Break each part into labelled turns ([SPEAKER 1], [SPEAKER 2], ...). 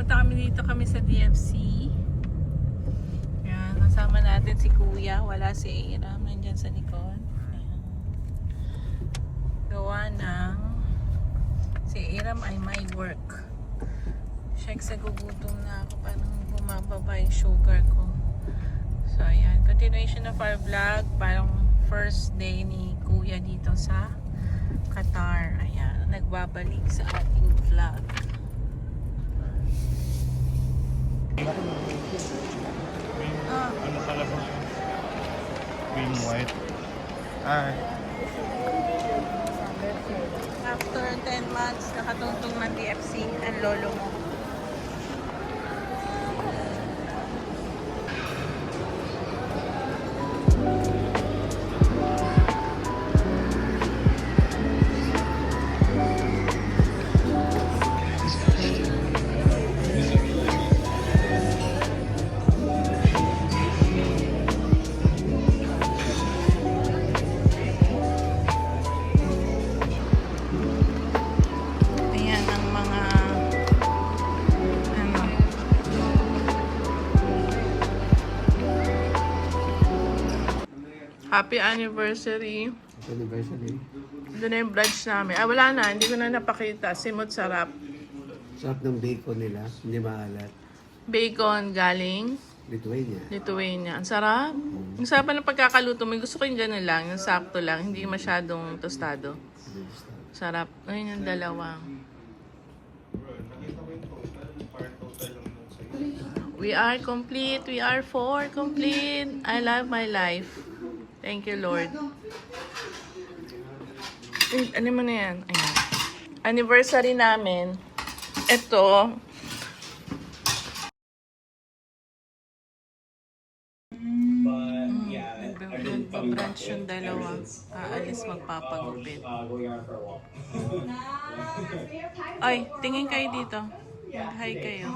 [SPEAKER 1] Pumunta kami dito kami sa DFC. Ayan, kasama natin si Kuya. Wala si Ira. Nandyan sa likod. Ayan. Gawa ng si Iram ay may work. Check sa gugutom na ako. Parang bumababa yung sugar ko. So ayan, continuation of our vlog. Parang first day ni Kuya dito sa Qatar. Ayan, nagbabalik sa ating vlog.
[SPEAKER 2] Ano talaga? Cream white. Ay.
[SPEAKER 1] After 10 months, nakatungtong ng DFC ang lolo mo. Ayan ang mga ano, happy anniversary.
[SPEAKER 3] Anniversary.
[SPEAKER 1] Doon na yung brunch namin. Ah, wala na. Hindi ko na napakita. Simot sarap.
[SPEAKER 3] Sarap ng bacon nila, hindi maalat.
[SPEAKER 1] Bacon galing
[SPEAKER 3] Lithuania.
[SPEAKER 1] Lithuania. Ang sarap. Ang sarap pa ng pagkakaluto. May gusto ko yung gano'n lang. Yung sakto lang. Hindi masyadong tostado. Sarap. Ayun yung dalawa. We are complete. We are 4 complete. I love my life. Thank you, Lord. Ano mo na yan? Ayan. Anniversary namin. Ito. Nagpa-brunch yung dalawa. Aalis magpapagupit. Ay, tingin kayo dito. Hi kayo.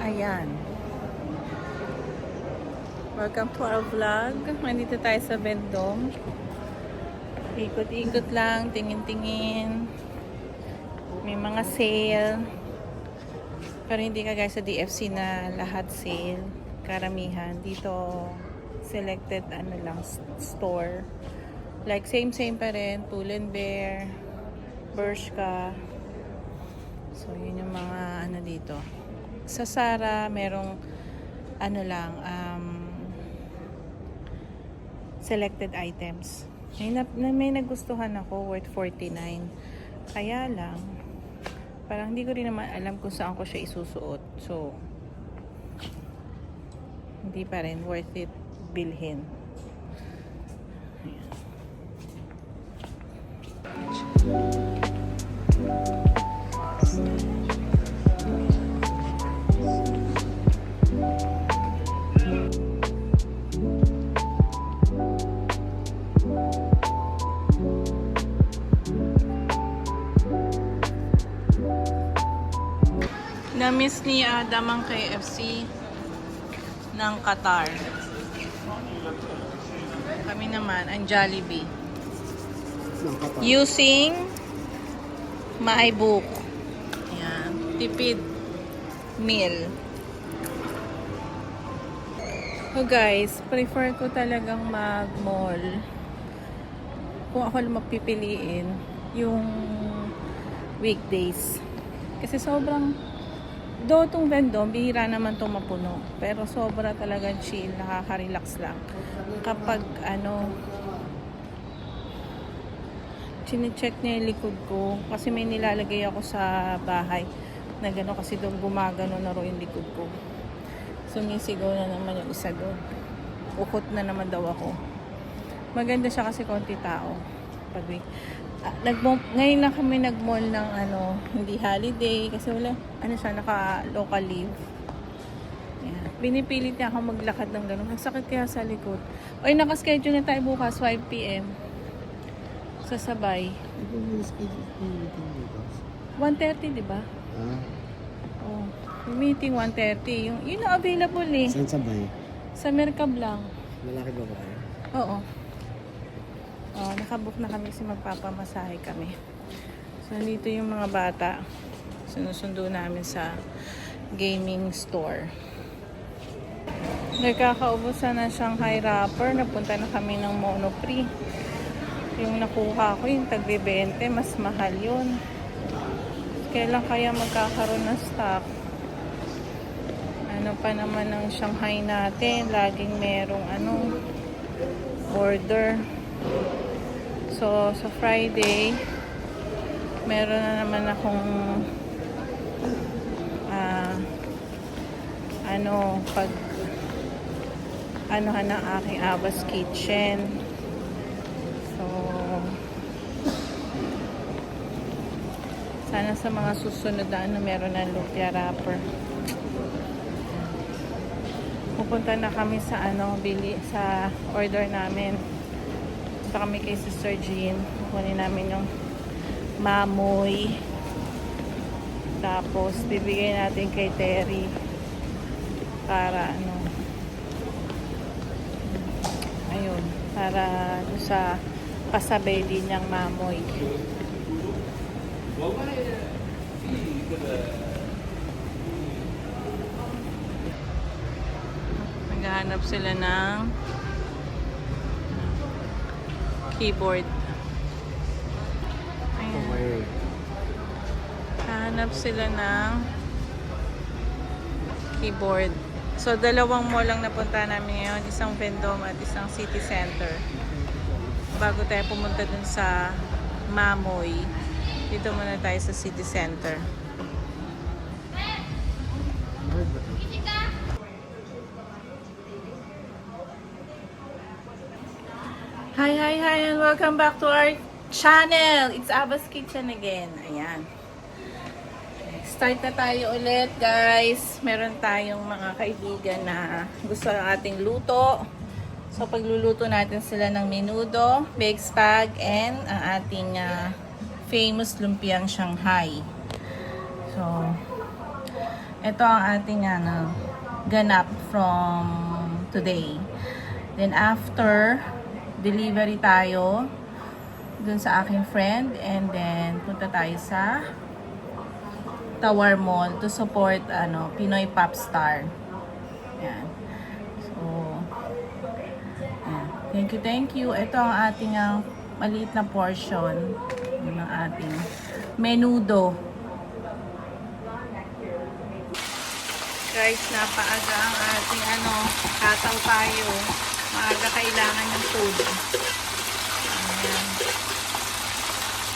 [SPEAKER 1] Ayan. Welcome to our vlog. Nandito tayo sa Vendome. Ikot-ikot lang, tingin-tingin. May mga sale. Pero hindi ka guys sa DFC na lahat sale. Karamihan. Dito selected ano lang store. Like same pa rin. Pull&Bear, Bershka. So yun yung mga ano dito. Sa Zara, merong ano lang, selected items. May nagustuhan ako, worth 49. Kaya lang, parang hindi ko rin naman alam kung saan ko siya isusuot. So, hindi pa rin worth it bilhin. Na-miss ni Adam ang KFC ng Qatar. Kami naman ang Jollibee. Using my book. Ayan. Tipid meal. So guys, prefer ko talagang mag-mall. Kung ako lang magpipiliin, yung weekdays. Kasi sobrang do itong Vendome, bihira naman itong mapuno. Pero sobra talagang chill, nakaka-relax lang. Kapag ano, Chine-check niya yung likod ko. Kasi may nilalagay ako sa bahay. Na gano'n kasi doon gumagano na ro yung likod ko. Sumisigaw na naman yung isa doon. Ukot na naman daw ako. Maganda siya kasi konti tao. Pag ngayon lang kami nag-mall ng hindi holiday. Kasi wala, siya, naka-local leave. Yeah. Pinipilit niya ako maglakad ng gano'n. Ang sakit kaya sa likod. Oy, nakaschedule na tayo bukas, 5 p.m. Sasabay.
[SPEAKER 3] Ito yung schedule ko yung meeting bukas.
[SPEAKER 1] 1:30, di ba?
[SPEAKER 3] Ah,
[SPEAKER 1] Oh, yung meeting 1:30. Yun ang available eh.
[SPEAKER 3] saan sabay?
[SPEAKER 1] Sa Mercab lang.
[SPEAKER 3] Lalaki ba ba?
[SPEAKER 1] Oo. Oh, nakabook na kami kasi magpapamasahe kami. So, dito yung mga bata. Sinusundo namin sa gaming store. Nagkakaubusan ng Shanghai wrapper. Napunta na kami ng Monoprix. Yung nakuha ko, yung tagbe-20, mas mahal yun. Kailan kaya magkakaroon ng stock? Ano pa naman ang Shanghai natin? Laging merong order. So, sa Friday, meron na naman akong anuhan ng aking Abbas Kitchen. So, sana sa mga susunod na meron ng lumpia wrapper. Pupunta na kami sa bili sa order namin. Punta kami kay Sister Jean. Kunin namin yung mamoy. Tapos bibigay natin kay Terry para ayun, para sa pasabay din niyang mamoy. Naghahanap sila ng keyboard. Ayan. Naghahanap sila ng keyboard. So, dalawang mall lang napunta namin ngayon. Isang Vendome at isang City Center. Bago tayo pumunta dun sa Mamoy, dito muna tayo sa City Center. Hi and welcome back to our channel. It's Abbas Kitchen again. Ayan. Start na tayo ulit, guys. Meron tayong mga kaibigan na gusto ng ating luto. So, pagluluto natin sila ng menudo, baked spag, and ang ating famous lumpiang Shanghai. So, ito ang ating ganap from today. Then, after, delivery tayo dun sa aking friend, and then punta tayo sa Tower Mall to support Pinoy Pop Star. Yan. So, yan. Thank you. Ito ang ating maliit na portion ng ating menudo. Guys, napaaga ang ating kataw tayo. Maaga kailangan ng food. Ayan.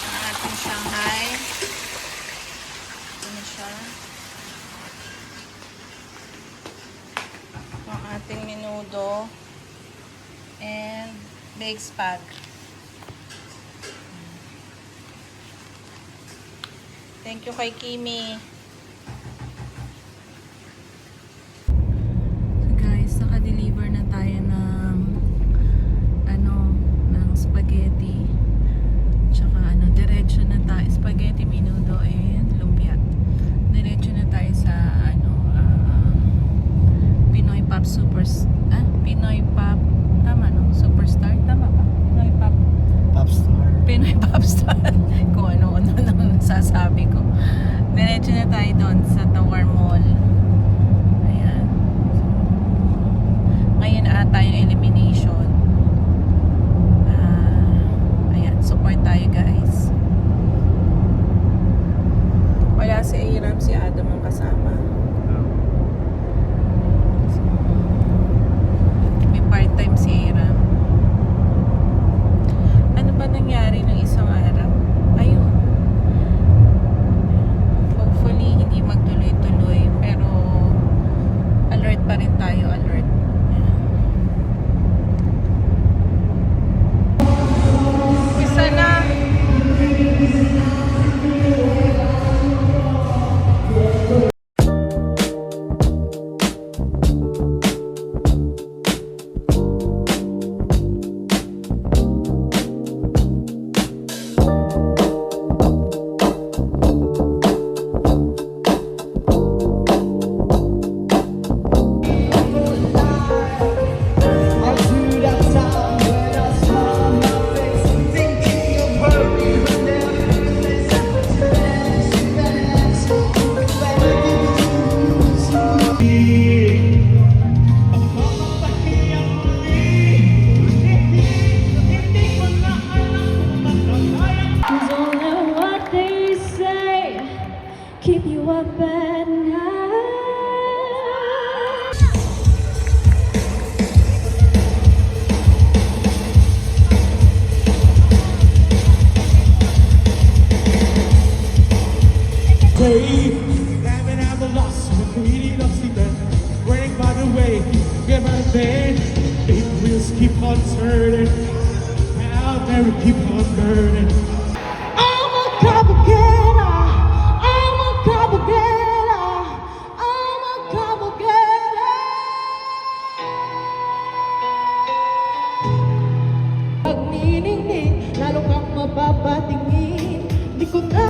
[SPEAKER 1] Ang ating Shanghai. Ang ating menudo and baked spag. Thank you kay Kimi. So guys, naka-deliver na tayo ng ng spaghetti. Tsaka diretso na tayo. Spaghetti, menudo, and lumpia. Diretso na tayo sa Pinoy Pop Pinoy Pop Superstar, tama ba? Pinoy Pop
[SPEAKER 3] Popstar.
[SPEAKER 1] Pinoy Pop Star. Kung ano-ano nang nasasabi ko. Diretso na tayo doon sa Tower Mall. Ayan. Ngayon ata yung elimination. Ayan, support tayo, guys. Wala si Aram, si Adam ang kasama. So, may part-time si Aram. Ano ba nangyari ng isang araw?
[SPEAKER 4] burden. Out there we keep on burning. I'm a go-getter. I'm a go-getter. I'm a go-getter. Pag niningning, lalo kang mapapatingin. Di ko na